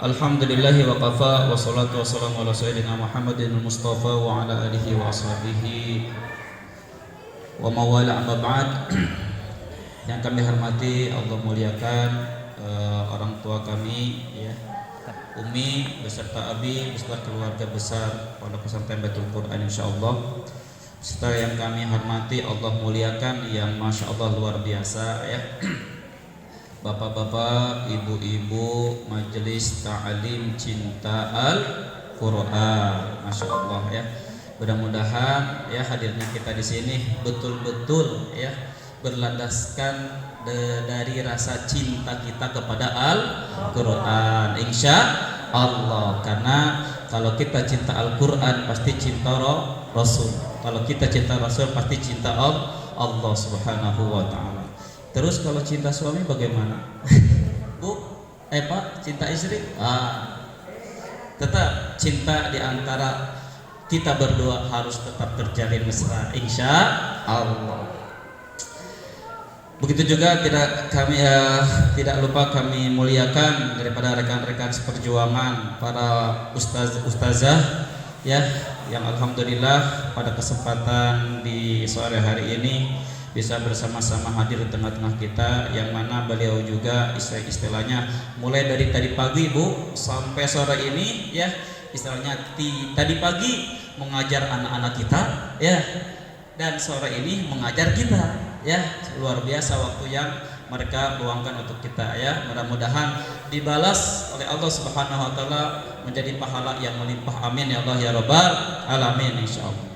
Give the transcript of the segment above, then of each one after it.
Alhamdulillahi wa qafa wa salatu wa salamu ala sayyidina Muhammadin Mustafa wa ala alihi wa ashabihi wa mawala amma ba'd. Yang kami hormati, Allah muliakan orang tua kami ya, Umi beserta Abi beserta keluarga besar Pondok Pesantren Baitul Quran insyaallah. Serta yang kami hormati, Allah muliakan yang masya Allah luar biasa ya. Bapak-bapak, ibu-ibu, majelis ta'lim cinta Al-Quran, masya Allah ya. Mudah-mudahan ya hadirnya kita di sini betul-betul ya berlandaskan dari rasa cinta kita kepada Al-Quran, insya Allah. Karena kalau kita cinta Al-Quran pasti cinta Rasul. Kalau kita cinta Rasul pasti cinta Allah Subhanahu wa Ta'ala. Terus kalau cinta suami bagaimana? Bu, Pak, cinta istri? Tetap cinta di antara kita berdua harus tetap terjalin mesra, insya Allah. Begitu juga tidak lupa kami muliakan daripada rekan-rekan seperjuangan para ustazah ya, yang alhamdulillah pada kesempatan di sore hari ini bisa bersama-sama hadir di tengah-tengah kita, yang mana beliau juga istilahnya mulai dari tadi pagi Bu sampai sore ini ya, istilahnya tadi pagi mengajar anak-anak kita ya, dan sore ini mengajar kita ya. Luar biasa waktu yang mereka luangkan untuk kita ya. Mudah-mudahan dibalas oleh Allah Subhanahu wa Ta'ala menjadi pahala yang melimpah, amin ya Allah ya Rabbal alamin insyaallah.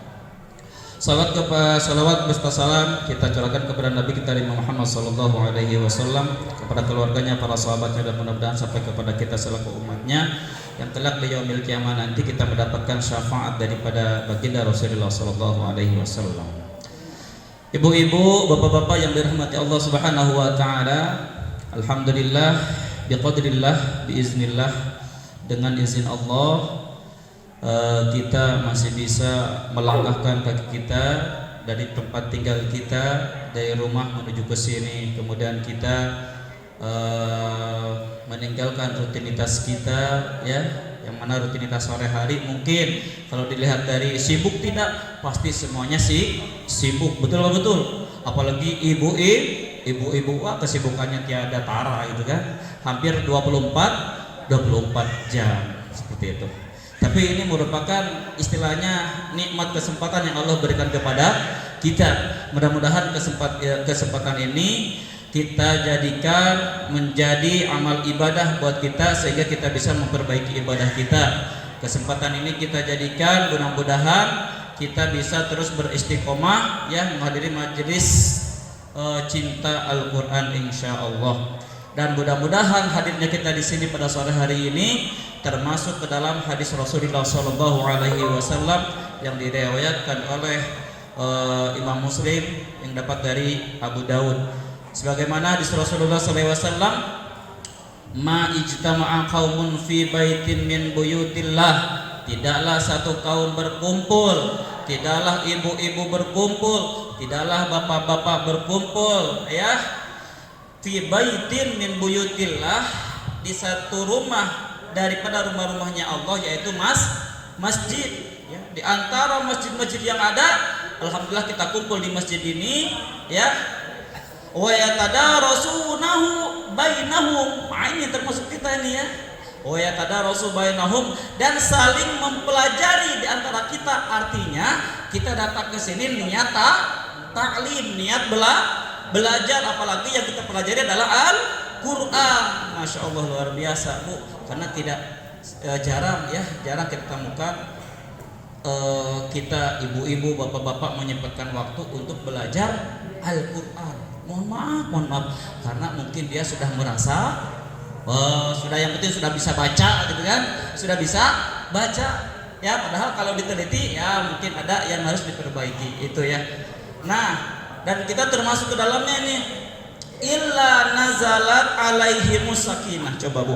Salawat beserta salam kita curahkan kepada Nabi kita Muhammad sallallahu alaihi wasallam, kepada keluarganya, para sahabatnya, dan mudah-mudahan sampai kepada kita selaku umatnya yang kelak di yaumil kiamah nanti kita mendapatkan syafaat daripada baginda Rasulullah sallallahu alaihi wasallam. Ibu-ibu, bapak-bapak yang dirahmati Allah Subhanahu wa Ta'ala, alhamdulillah biqadrillah biiznillah, dengan izin Allah kita masih bisa melangkahkan kaki kita dari tempat tinggal kita, dari rumah menuju ke sini. Kemudian kita meninggalkan rutinitas kita ya, yang mana rutinitas sore hari mungkin kalau dilihat dari sibuk tidak, pasti semuanya sibuk, betul. Apalagi ibu-ibu kesibukannya tiada tara gitu kan, hampir 24 jam seperti itu. Tapi ini merupakan istilahnya nikmat kesempatan yang Allah berikan kepada kita. Mudah-mudahan kesempatan ini kita jadikan menjadi amal ibadah buat kita, sehingga kita bisa memperbaiki ibadah kita. Kesempatan ini kita jadikan mudah-mudahan kita bisa terus beristiqomah ya, menghadiri majelis cinta Al-Quran insyaallah. Dan mudah-mudahan hadirnya kita di sini pada sore hari ini termasuk ke dalam hadis Rasulullah Sallallahu Alaihi Wasallam yang diriwayatkan oleh Imam Muslim yang dapat dari Abu Daud. Sebagaimana hadis Rasulullah Sallallahu Alaihi Wasallam, ma ijtama'a qaumun fi baitin min buyutillah, tidaklah satu kaum berkumpul, tidaklah ibu-ibu berkumpul, tidaklah bapak-bapak berkumpul ya, fi baitin min buyutillah, di satu rumah daripada rumah-rumahnya Allah, yaitu masjid ya. Di antara masjid-masjid yang ada, alhamdulillah kita kumpul di masjid ini ya. Wa yatadarasunahu bainahum, ini termasuk kita ini ya. Wa yatadarasu bainahum, dan saling mempelajari di antara kita. Artinya kita datang ke sini niat ta'lim, niat belajar, apalagi yang kita pelajari adalah Al-Quran. Masya Allah luar biasa Bu, karena tidak jarang kita temukan kita ibu-ibu, bapak-bapak menyempatkan waktu untuk belajar Al-Quran. Mohon maaf, karena mungkin dia sudah merasa yang penting sudah bisa baca gitu kan, sudah bisa baca ya, padahal kalau diteliti ya mungkin ada yang harus diperbaiki itu ya. Nah, dan kita termasuk ke dalamnya ini, illa nazalat alaihimus sakinah. Coba Bu,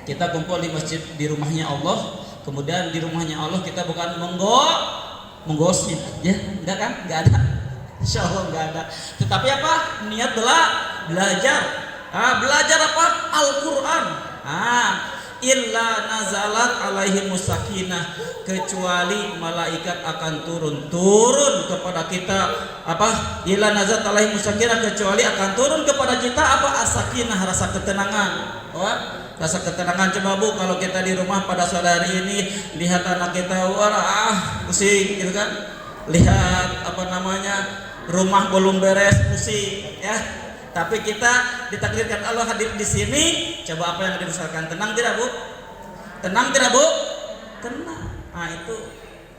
kita kumpul di masjid, di rumahnya Allah, kemudian di rumahnya Allah kita bukan menggosip ya, enggak kan, enggak ada, insyaallah enggak ada. Tetapi apa? Niat belajar. Belajar apa? Al-Quran. illa nazalat alaihi musakinah, kecuali malaikat akan turun kepada kita apa? Illa nazalat alaihi musakinah, kecuali akan turun kepada kita apa? Asakinah, rasa ketenangan. Rasa ketenangan. Coba Bu, kalau kita di rumah pada sore hari ini lihat anak kita pusing gitu kan, lihat apa namanya rumah belum beres, pusing ya. Tapi kita ditakdirkan Allah hadir di sini. Coba apa yang dirasakan? Tenang tidak Bu? Tenang tidak Bu? Tenang. Nah itu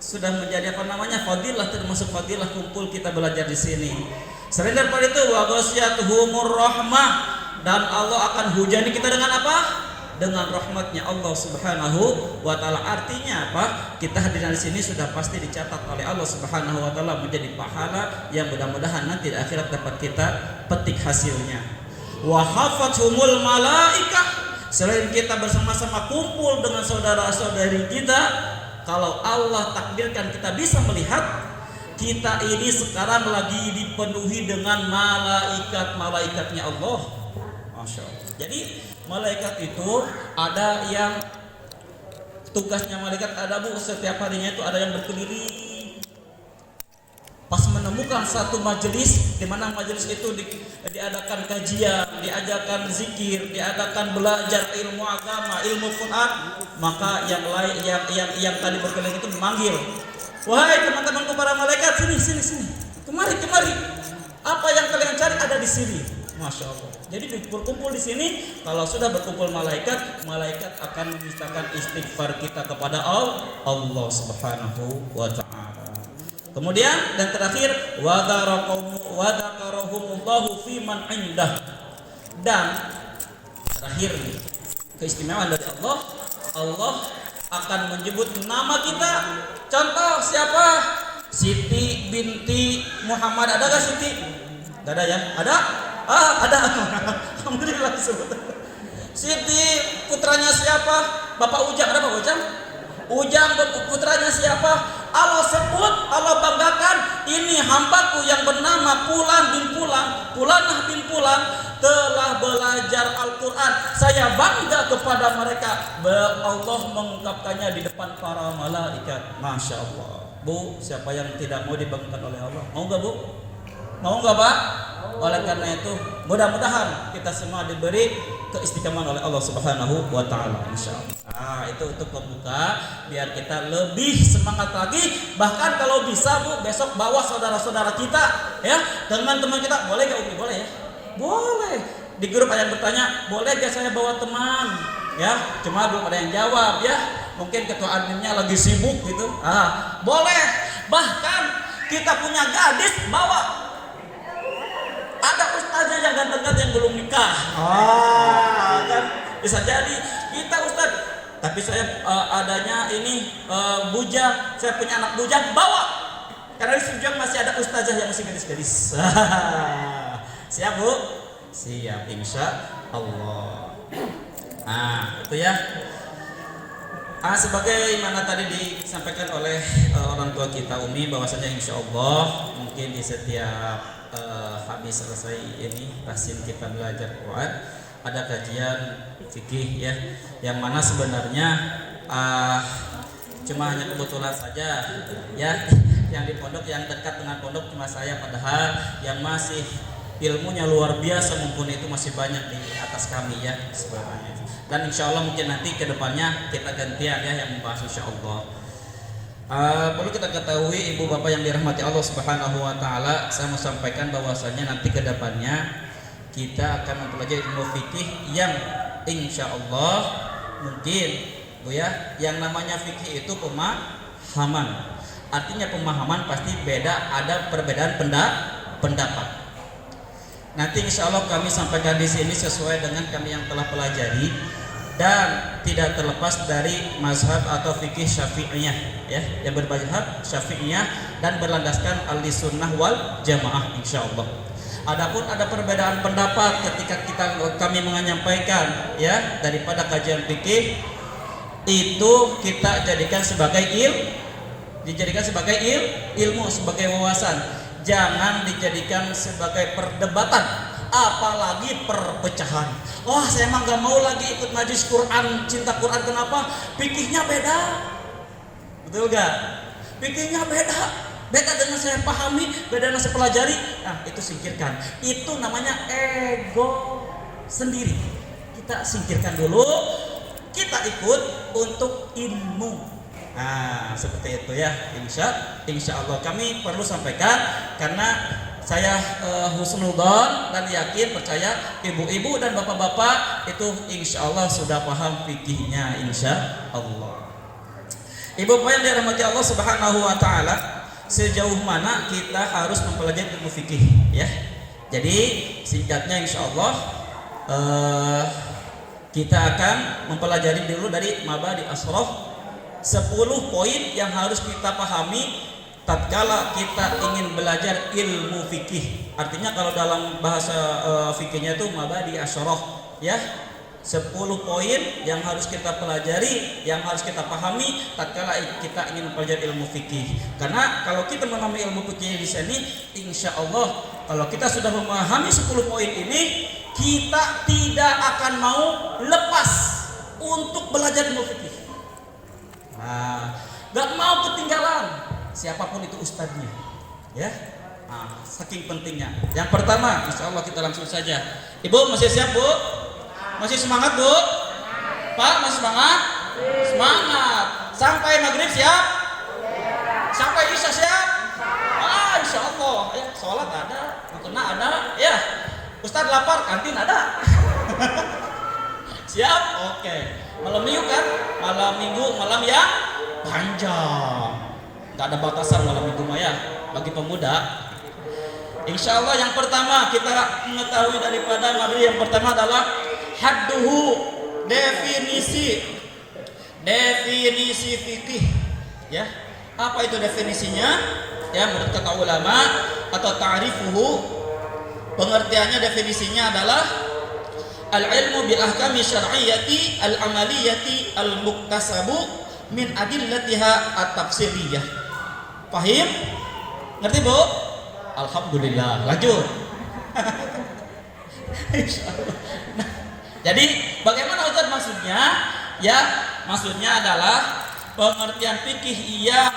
sudah menjadi apa namanya fadilah, termasuk fadilah kumpul kita belajar di sini. Selain daripada itu, wa ghasyiyatuhumur rahmah, dan Allah akan hujani kita dengan apa? Dengan rahmatnya Allah Subhanahu wa taala. Artinya apa? Kita hadir di sini sudah pasti dicatat oleh Allah Subhanahu wa taala menjadi pahala yang mudah-mudahan nanti di akhirat dapat kita petik hasilnya. Wa hafathumul malaikah, selain kita bersama-sama kumpul dengan saudara-saudari kita, kalau Allah takdirkan kita bisa melihat, kita ini sekarang lagi dipenuhi dengan malaikat-malaikatnya Allah. Masya Allah. Jadi malaikat itu ada yang tugasnya malaikat ada Bu, setiap harinya itu ada yang berkeliling. Pas menemukan satu majelis, di mana majelis itu diadakan kajian, diadakan zikir, diadakan belajar ilmu agama, ilmu Quran, maka yang lain yang tadi berkeliling itu memanggil, wahai teman-temanku para malaikat, sini, kemari. Apa yang kalian cari ada di sini. Masya Allah. Jadi berkumpul di sini. Kalau sudah berkumpul malaikat akan memintakan istighfar kita kepada Allah Subhanahu wa taala. Kemudian dan terakhir, wa dzakarahumullahu fi man indah. Dan terakhir nih, keistimewaan dari Allah akan menyebut nama kita. Contoh siapa? Siti binti Muhammad. Ada gak Siti? Gak ada ya? Ada? Ada. Alhamdulillah sebetulnya. Siti putranya siapa? Bapak Ujang. Ada Bapak Ujang? Ujang putranya siapa? Allah sebut, Allah banggakan, ini hambaku yang bernama Pulanah bin Pulan telah belajar Al-Quran. Saya bangga kepada mereka. Allah mengungkapkannya di depan para malaikat. Masya Allah. Bu, siapa yang tidak mau dibanggakan oleh Allah? Mau gak Bu? Mau gak Pak? Oleh karena itu mudah-mudahan kita semua diberi keistiqomahan oleh Allah Subhanahu wa taala insyaallah. Itu untuk pembuka biar kita lebih semangat lagi. Bahkan kalau bisa Bu, besok bawa saudara-saudara kita ya, teman-teman kita. Boleh gak Umi? Boleh ya? Boleh. Di grup ada yang bertanya, boleh gak saya bawa teman? Ya, cuma belum ada yang jawab ya. Mungkin ketua adminnya lagi sibuk gitu. Boleh. Bahkan kita punya gadis, bawa. Ada ustazah yang ganteng-ganteng yang belum nikah. Kan bisa jadi kita ustaz. Tapi saya adanya ini bujang, saya punya anak bujang, bawa. Karena di Sujang masih ada ustazah yang masih gadis-gadis. Siap Bu? Siap insya Allah. Itu ya. Sebagai mana tadi disampaikan oleh orang tua kita Umi, bahwasanya insya Allah mungkin di setiap habis selesai ini tasim kita belajar Quran, ada kajian fikih ya, yang mana sebenarnya cuma hanya kebetulan saja ya, yang di pondok yang dekat dengan pondok cuma saya, padahal yang masih ilmunya luar biasa mumpuni itu masih banyak di atas kami ya sebenarnya. Dan insya Allah mungkin nanti kedepannya kita gantian ya yang membahas insya Allah. Perlu kita ketahui ibu bapak yang dirahmati Allah Subhanahu wa taala, saya mau sampaikan bahwasanya nanti kedepannya kita akan mempelajari ilmu fikih yang insya Allah mungkin Bu ya, yang namanya fikih itu pemahaman. Artinya pemahaman pasti beda, ada perbedaan pendapat. Nanti insya Allah kami sampaikan di sini sesuai dengan kami yang telah pelajari dan tidak terlepas dari mazhab atau fikih syafi'iyah ya, yang bermazhab syafi'iyah dan berlandaskan ahlussunnah wal jamaah insyaallah. Adapun ada perbedaan pendapat ketika kami menyampaikan ya daripada kajian fikih itu kita jadikan sebagai ilmu, sebagai wawasan. Jangan dijadikan sebagai perdebatan apalagi perpecahan. Wah, saya emang gak mau lagi ikut majelis Quran, cinta Quran. Kenapa? Fikihnya beda. Betul gak? Fikihnya beda. Beda dengan saya pahami, beda dengan saya pelajari. Nah, itu singkirkan. Itu namanya ego sendiri. Kita singkirkan dulu. Kita ikut untuk ilmu. Nah, seperti itu ya. Insya Allah kami perlu sampaikan karena saya husnudzon dan yakin, percaya ibu-ibu dan bapak-bapak itu insya Allah sudah paham fikihnya, insya Allah. Ibu bapak yang dirahmati Allah Subhanahu Wa Taala, sejauh mana kita harus mempelajari ilmu fikih, ya. Jadi singkatnya insya Allah kita akan mempelajari dulu dari Mabadi Asrof 10 poin yang harus kita pahami tatkala kita ingin belajar ilmu fikih. Artinya kalau dalam bahasa fikihnya itu Mabadi Asrof, ya. 10 poin yang harus kita pelajari, yang harus kita pahami tatkala kita ingin mempelajari ilmu fikih. Karena kalau kita memahami ilmu fikih di sini, insya Allah kalau kita sudah memahami 10 poin ini, kita tidak akan mau lepas untuk belajar ilmu fikih. Nah, gak mau ketinggalan siapapun itu ustadznya, ya. Nah, saking pentingnya. Yang pertama, insya Allah kita langsung saja. Ibu masih siap, Bu? Masih semangat, Bu? Pak masih semangat? Semangat. Sampai maghrib siap? Sampai isya siap? Insya Allah. Ya, sholat ada, mukena ada, ya. Ustadz lapar, kantin ada. Siap? Oke. Malam minggu kan? Malam minggu, malam yang panjang. Gak ada batasan malam minggu mah ya bagi pemuda. Insya Allah yang pertama kita mengetahui daripada materi yang pertama adalah hadduhu, definisi fikih, ya. Apa itu definisinya? Ya, menurut kata ulama atau ta'rifuhu, pengertiannya definisinya adalah al-ilmu bil ahkami syar'iyyati al-amaliyati al-muktasabu min adillatiha at-tafsiriyah. Pahim? Ngerti, Bu? Alhamdulillah. Lanjut. Nah, jadi bagaimana Ustaz maksudnya? Ya, maksudnya adalah pengertian fikih yang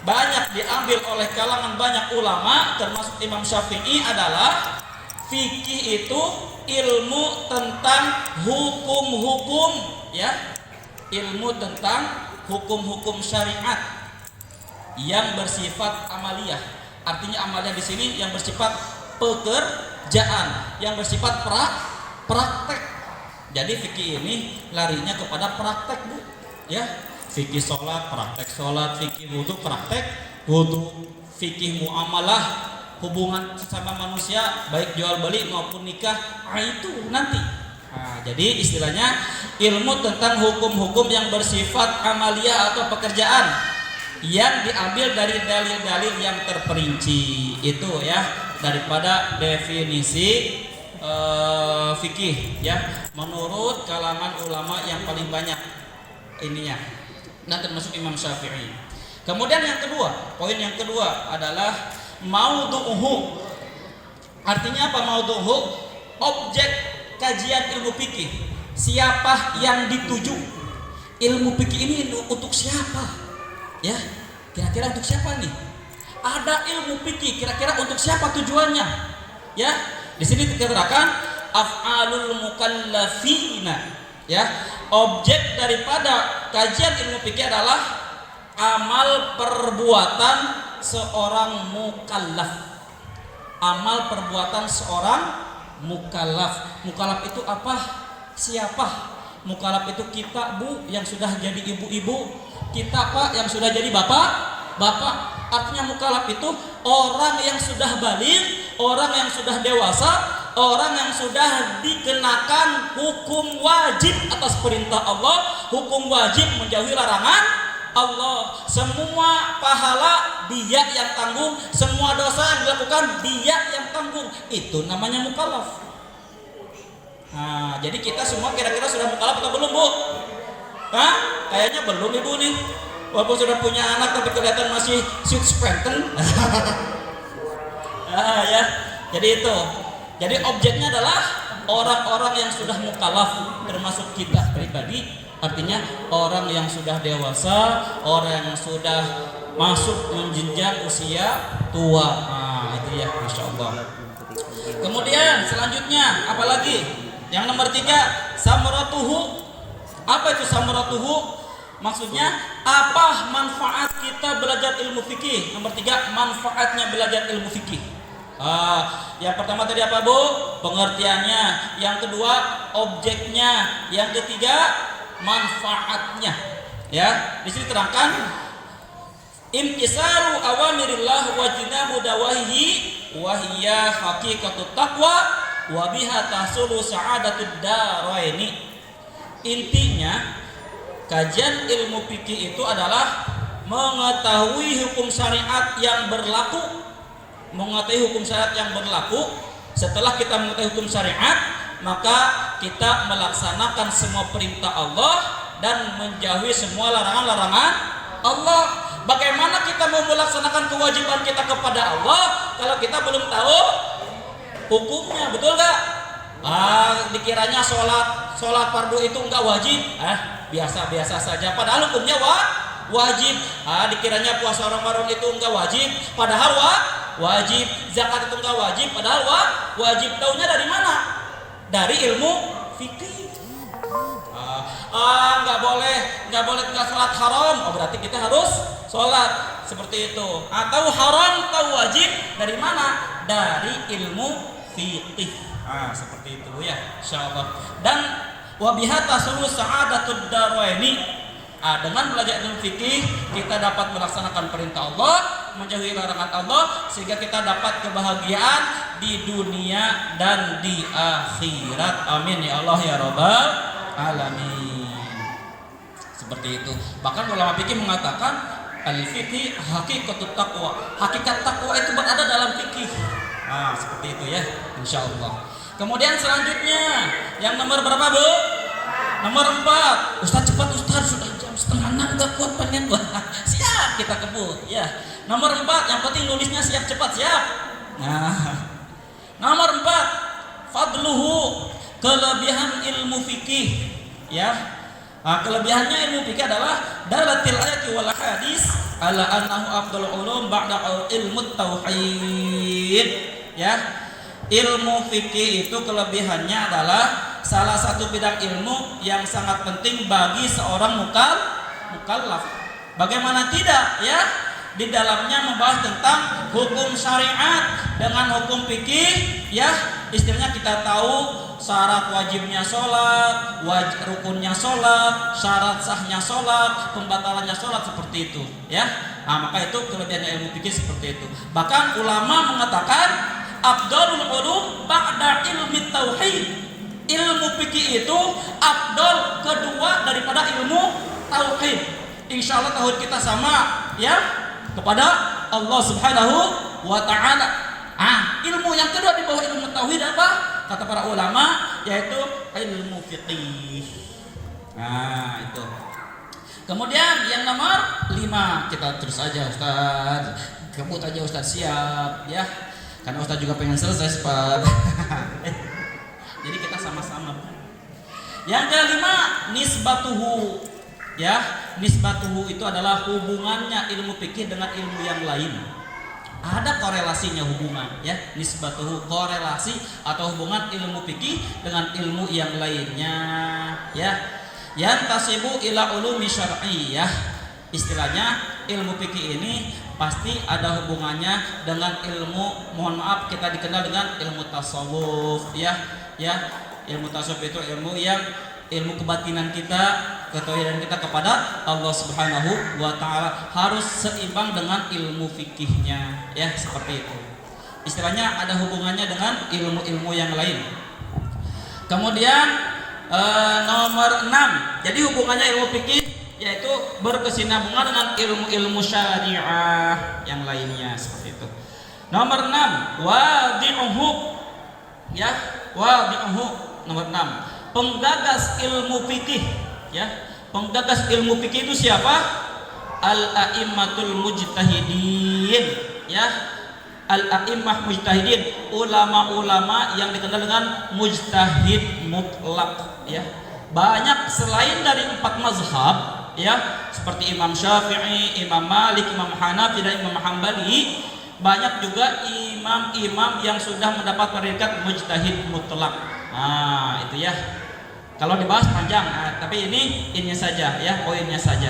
banyak diambil oleh kalangan banyak ulama termasuk Imam Syafi'i adalah fikih itu ilmu tentang hukum-hukum, ya. Ilmu tentang hukum-hukum syariat yang bersifat amaliyah. Artinya amaliyah di sini yang bersifat pekerjaan, yang bersifat praktek. Jadi fikih ini larinya kepada praktek, Bu. Ya, fikih sholat, praktek sholat, fikih wudu, praktek wudu, fikih muamalah, hubungan sesama manusia baik jual beli maupun nikah, itu nanti. Nah, jadi istilahnya ilmu tentang hukum-hukum yang bersifat amaliyah atau pekerjaan yang diambil dari dalil-dalil yang terperinci itu, ya, daripada definisi fikih, ya, menurut kalangan ulama yang paling banyak ininya, dan termasuk Imam Syafi'i. Kemudian yang kedua, poin yang kedua adalah maudhu'uhu. Artinya apa maudhu'uhu? Objek kajian ilmu fikih. Siapa yang dituju? Ilmu fikih ini untuk siapa? Ya, kira-kira untuk siapa nih? Ada ilmu fikih, kira-kira untuk siapa tujuannya? Ya, di sini dikatakan af'alul mukallafina. Ya, objek daripada kajian ilmu fikih adalah amal perbuatan seorang mukallaf. Amal perbuatan seorang mukallaf. Mukallaf itu apa? Siapa? Mukallaf itu kita, Bu, yang sudah jadi ibu-ibu. Kita, Pak, yang sudah jadi bapak. Artinya mukallaf itu orang yang sudah baligh, orang yang sudah dewasa, orang yang sudah dikenakan hukum wajib atas perintah Allah, hukum wajib menjauhi larangan Allah. Semua pahala dia yang tanggung, semua dosa yang dilakukan dia yang tanggung. Itu namanya mukallaf. Nah, jadi kita semua kira-kira sudah mukallaf atau belum, Bu? Hah? Kayaknya belum, Ibu nih. Walaupun sudah punya anak tapi kelihatan masih sweet spanten. Ya. Jadi itu. Jadi objeknya adalah orang-orang yang sudah mukallaf, termasuk kita pribadi. Artinya orang yang sudah dewasa, orang yang sudah masuk menjenjang usia tua. Nah, itu ya, masya Allah. Kemudian selanjutnya apalagi? Yang nomor 3, samratuhu. Apa itu samratuhu? Maksudnya apa manfaat kita belajar ilmu fikih? Nomor 3, manfaatnya belajar ilmu fikih. Yang pertama tadi apa, Bu? Pengertiannya. Yang kedua, objeknya. Yang ketiga, manfaatnya. Ya, di sini terangkan imtisalu awamirillah wa jinabu dawahi wa hiya haqiqatut taqwa wa biha tahsulu sa'adatud daraini. Intinya kajian ilmu fikih itu adalah mengetahui hukum syariat yang berlaku. Mengetahui hukum syariat yang berlaku. Setelah kita mengetahui hukum syariat, maka kita melaksanakan semua perintah Allah dan menjauhi semua larangan-larangan Allah. Bagaimana kita mau melaksanakan kewajiban kita kepada Allah kalau kita belum tahu hukumnya, betul gak? Dikiranya sholat fardu itu enggak wajib, biasa-biasa saja. Padahal hukumnya wajib. Dikiranya puasa Ramadan itu enggak wajib, padahal wajib. Zakat itu enggak wajib, padahal wajib. Taunya dari mana? Dari ilmu fikih. Nggak boleh tinggal sholat haram. Berarti kita harus sholat seperti itu. Atau haram atau wajib dari mana? Dari ilmu fikih. Seperti itu ya, insyaallah. Dan wabiha tasulu sa'adatud daraini. Dengan belajar ilmu fikih kita dapat melaksanakan perintah Allah, menjauhi larangan Allah, sehingga kita dapat kebahagiaan di dunia dan di akhirat. Amin ya Allah ya rabbal alamin. Seperti itu. Bahkan ulama fikih mengatakan al-fikih haqiqatut taqwa. Hakikat takwa itu berada dalam fikih. Seperti itu ya, insyaallah. Kemudian selanjutnya yang nomor berapa, Bu? Nomor 4. Ustaz cepat Ustaz, sudah jam 5:30 gak kuat pengen. Siap, kita kebut ya. Nomor 4, yang penting nulisnya siap cepat siap. Nomor 4, fadluhu, kelebihan ilmu fikih ya. Kelebihannya ilmu fikih adalah dalatil ayati wal hadis ala annahu afdalul ulum ba'da ilmu tauhid ya. Ilmu fikih itu kelebihannya adalah salah satu bidang ilmu yang sangat penting bagi seorang mukallaf. Bagaimana tidak ya? Di dalamnya membahas tentang hukum syariat dengan hukum fikih ya. Istilahnya kita tahu syarat wajibnya sholat, rukunnya sholat, syarat sahnya sholat, pembatalannya sholat, seperti itu ya. Maka itu kelebihannya ilmu fikih seperti itu. Bahkan ulama mengatakan afdalul ulum ba'da ilmi tauhid. Ilmu fikih itu afdal kedua daripada ilmu tauhid. Insyaallah tauhid kita sama ya kepada Allah Subhanahu wa taala. Ilmu yang kedua di bawah ilmu tauhid apa? Kata para ulama yaitu ilmu fikih. Itu. Kemudian yang nomor 5, kita terus aja Ustaz. Kebut aja Ustaz, siap ya. Karena Ustaz juga pengen selesai cepat. Jadi kita sama-sama. Yang kelima, nisbatuhu. Ya, nisbatuhu itu adalah hubungannya ilmu fikih dengan ilmu yang lain. Ada korelasinya hubungan, ya. Nisbatuhu, korelasi atau hubungan ilmu fikih dengan ilmu yang lainnya, ya. Yang tasibu ila ulumi syar'iyyah. Istilahnya ilmu fikih ini pasti ada hubungannya dengan ilmu, mohon maaf kita dikenal dengan ilmu tasawuf ya. Ilmu tasawuf itu ilmu kebatinan kita, ketauhidan kita kepada Allah Subhanahu wa taala harus seimbang dengan ilmu fikihnya ya, seperti itu. Istilahnya ada hubungannya dengan ilmu-ilmu yang lain. Kemudian nomor 6. Jadi hubungannya ilmu fikih yaitu berkesinambungan dengan ilmu-ilmu syariah yang lainnya, seperti itu. Nomor 6, wadi'uhu ya, wadi'uhu nomor 6. Penggagas ilmu fikih ya. Penggagas ilmu fikih itu siapa? Al-a'immatul mujtahidin ya. al-a'immah mujtahidin, ulama-ulama yang dikenal dengan mujtahid mutlak, ya. Banyak selain dari 4 mazhab, ya, seperti Imam Syafi'i, Imam Malik, Imam Hanafi dan Imam Hambali, banyak juga imam-imam yang sudah mendapat predikat mujtahid mutlak. Nah, itu ya. Kalau dibahas panjang, tapi ini saja ya, poinnya saja.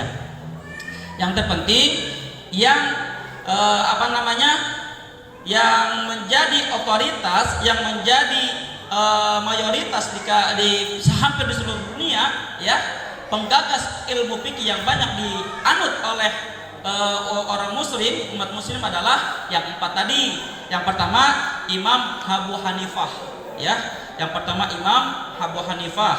Yang terpenting yang yang menjadi otoritas, yang menjadi mayoritas di hampir di seluruh dunia, ya, penggagas ilmu fikih yang banyak dianut oleh orang muslim, umat muslim adalah yang 4 tadi. Yang pertama Imam Abu Hanifah, ya. Yang pertama Imam Abu Hanifah,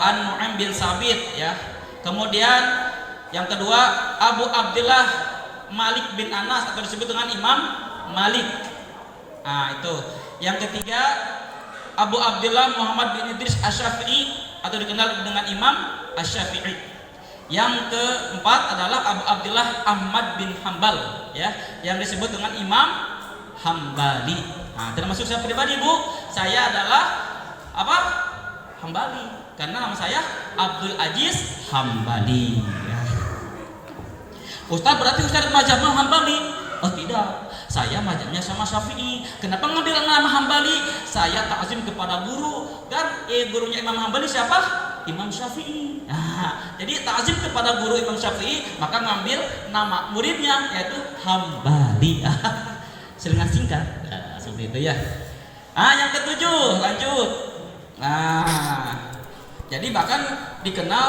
An-Nu'aim bin Sabit, ya. Kemudian yang kedua Abu Abdullah Malik bin Anas atau disebut dengan Imam Malik. Nah, itu. Yang ketiga Abu Abdullah Muhammad bin Idris Asy-Syafi'i atau dikenal dengan Imam Asy-Syafi'i. Yang keempat adalah Abu Abdullah Ahmad bin Hambal, ya, yang disebut dengan Imam Hambali. Nah, termasuk saya pribadi, Bu, saya adalah apa? Hambali, karena nama saya Abdul Aziz Hambali, ya. Ustaz, berarti Ustaz mazhabnya Hambali? Oh tidak, saya mazhabnya sama Syafi'i. Kenapa ngambil nama Hambali? Saya takzim kepada guru, dan gurunya Imam Hambali siapa? Imam Syafi'i. Nah, jadi takzim kepada guru Imam Syafi'i, maka ngambil nama muridnya yaitu Hambali. Selingan singkat, seperti itu ya. Yang ketujuh, lanjut. Nah, jadi bahkan dikenal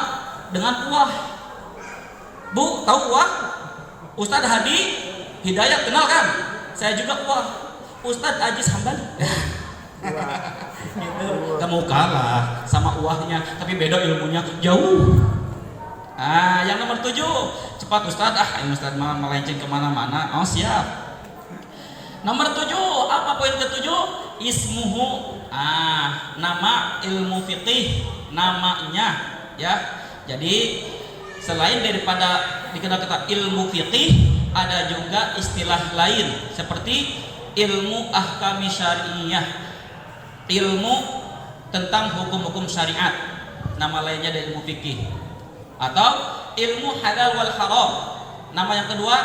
dengan kuah. Bu, tahu kuah? Ustadz Hadi Hidayat kenal kan? Saya juga kuah. Ustadz Aziz Hambali. Gak mau kalah sama uahnya, tapi beda ilmunya jauh. Yang nomor 7, cepat Ustadz. Ini Ustadz malah melenceng kemana-mana. Oh siap. Nomor 7, apa poin ke-7? Ismuhu. Nama ilmu fikih, namanya, ya. Jadi selain daripada dikenal kata ilmu fikih, ada juga istilah lain seperti ilmu ahkami syariah, ilmu tentang hukum-hukum syariat, nama lainnya dari ilmu fikih. Atau ilmu halal wal haram, nama yang kedua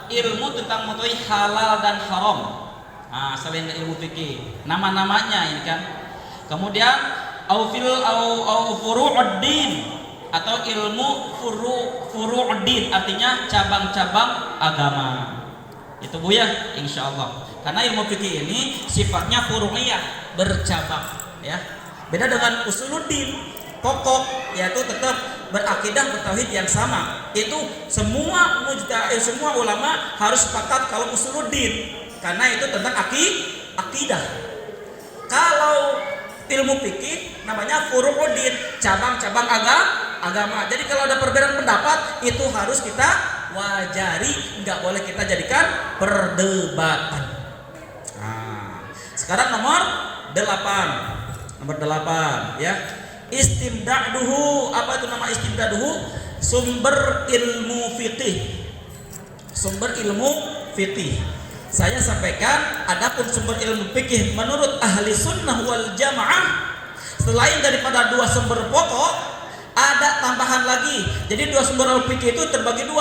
ilmu tentang mengetahui halal dan haram. Selain dari ilmu fikih, nama-namanya ini kan. Kemudian au furu'uddin atau ilmu furu'uddin, artinya cabang-cabang agama. Itu Bu ya, insyaallah. Karena ilmu fikih ini sifatnya furu'iyah, bercabang, ya. Beda dengan usuluddin, pokok, yaitu tetap berakidah bertauhid yang sama. Itu semua ulama harus sepakat kalau usuluddin, karena itu tentang akidah. Kalau ilmu fikih namanya furu'uddin, cabang-cabang agama. Jadi kalau ada perbedaan pendapat itu harus kita wajari, nggak boleh kita jadikan perdebatan. Sekarang nomor 8, ya. Istimdaduhu. Apa itu nama istimdaduhu? Sumber ilmu fikih. Saya sampaikan, adapun sumber ilmu fikih menurut ahli sunnah wal jamaah, selain daripada 2 sumber pokok, ada tambahan lagi. Jadi 2 sumber ilmu fikih itu terbagi 2,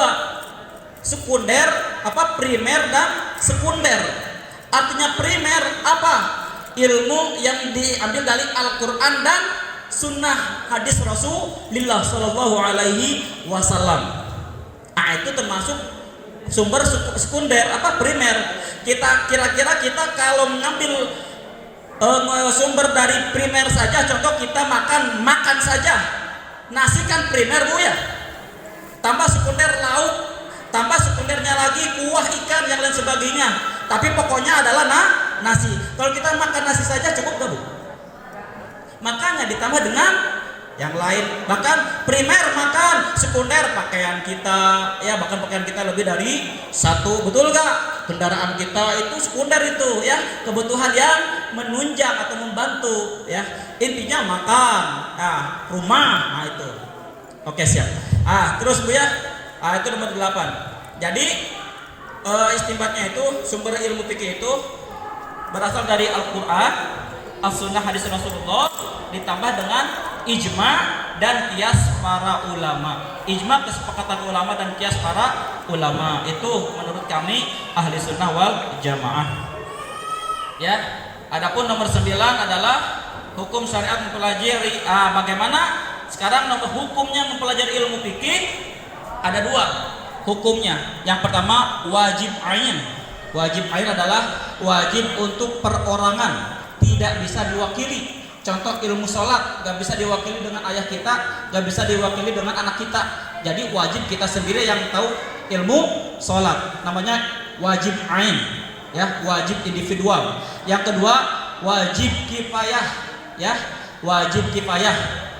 sekunder, primer dan sekunder. Artinya primer apa? Ilmu yang diambil dari Al-Quran dan sunnah hadis Rasulullah Sallallahu Alaihi Wasallam. Itu termasuk sumber sekunder, primer. Kira-kira kita kalau mengambil sumber dari primer saja, contoh kita makan saja, nasi kan primer Bu ya, tambah sekunder lauk, tambah sekundernya lagi kuah ikan yang lain sebagainya, tapi pokoknya adalah nasi. Kalau kita makan nasi saja cukup gak Bu? Makanya ditambah dengan yang lain. Bahkan primer makan, sekunder pakaian kita, ya, bahkan pakaian kita lebih dari 1, betul gak? Kendaraan kita itu sekunder itu, ya, kebutuhan yang menunjang atau membantu, ya. Intinya makan, rumah, itu. Oke, siap. Terus Bu ya, itu nomor 8. Jadi istimbatnya itu sumber ilmu fikih itu berasal dari Al-Quran, As-Sunnah, hadis Rasulullah, ditambah dengan ijma dan kias para ulama. Ijma kesepakatan ulama dan kias para ulama itu menurut kami ahli sunnah wal jamaah. Ya, adapun nomor 9 adalah hukum syariat mempelajari. Bagaimana sekarang nomor hukumnya mempelajari ilmu fikih? Ada 2 hukumnya. Yang pertama wajib ain. Wajib ain adalah wajib untuk perorangan, tidak bisa diwakili. Contoh ilmu sholat gak bisa diwakili dengan ayah kita, gak bisa diwakili dengan anak kita. Jadi wajib kita sendiri yang tahu ilmu sholat. Namanya wajib ain, ya, wajib individual. Yang kedua wajib kifayah, ya, wajib kifayah.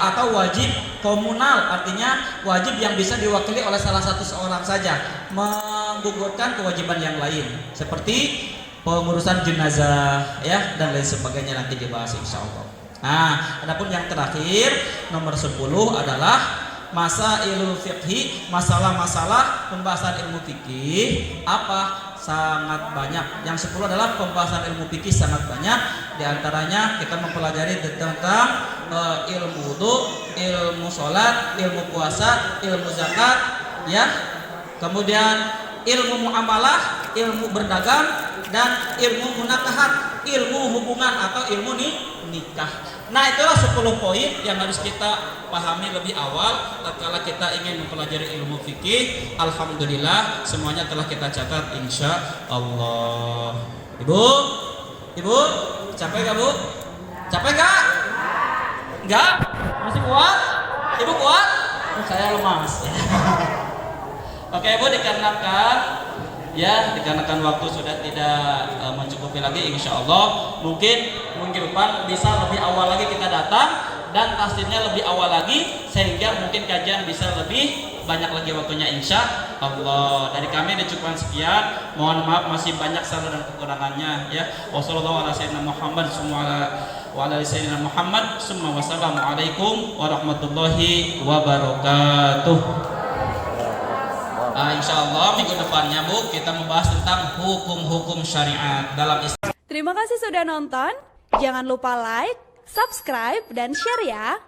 Atau wajib komunal, artinya wajib yang bisa diwakili oleh salah satu seorang saja, menggugurkan kewajiban yang lain, seperti pengurusan jenazah, ya, dan lain sebagainya, nanti dibahas insya Allah. Nah, adapun yang terakhir nomor 10 adalah masailul fiqhi, masalah-masalah pembahasan ilmu fikih. Apa? Sangat banyak. Yang 10 adalah pembahasan ilmu fikih sangat banyak. Di antaranya kita mempelajari tentang ilmu wudu, ilmu sholat, ilmu puasa, ilmu zakat, ya. Kemudian ilmu muamalah, ilmu berdagang, dan ilmu munakahat, ilmu hubungan atau ilmu nikah. Nah, itulah 10 poin yang harus kita pahami lebih awal tatkala kita ingin mempelajari ilmu fikih. Alhamdulillah semuanya telah kita catat insya Allah. Ibu, capek gak Bu? Capek gak? Enggak? Masih kuat? Ibu kuat? Saya lemas. Oke Bu, dikarenakan waktu sudah tidak mencukupi lagi, insya Allah mungkin minggu depan bisa lebih awal lagi kita datang, dan pastinya lebih awal lagi sehingga mungkin kajian bisa lebih banyak lagi waktunya insya Allah. Dari kami dicukupkan sekian, mohon maaf masih banyak salah dan kekurangannya, ya. Wassalamualaikum warahmatullahi wabarakatuh. Insya Allah minggu depannya Bu kita membahas tentang hukum-hukum syariat dalam Islam. Terima kasih sudah nonton. Jangan lupa like, subscribe, dan share ya.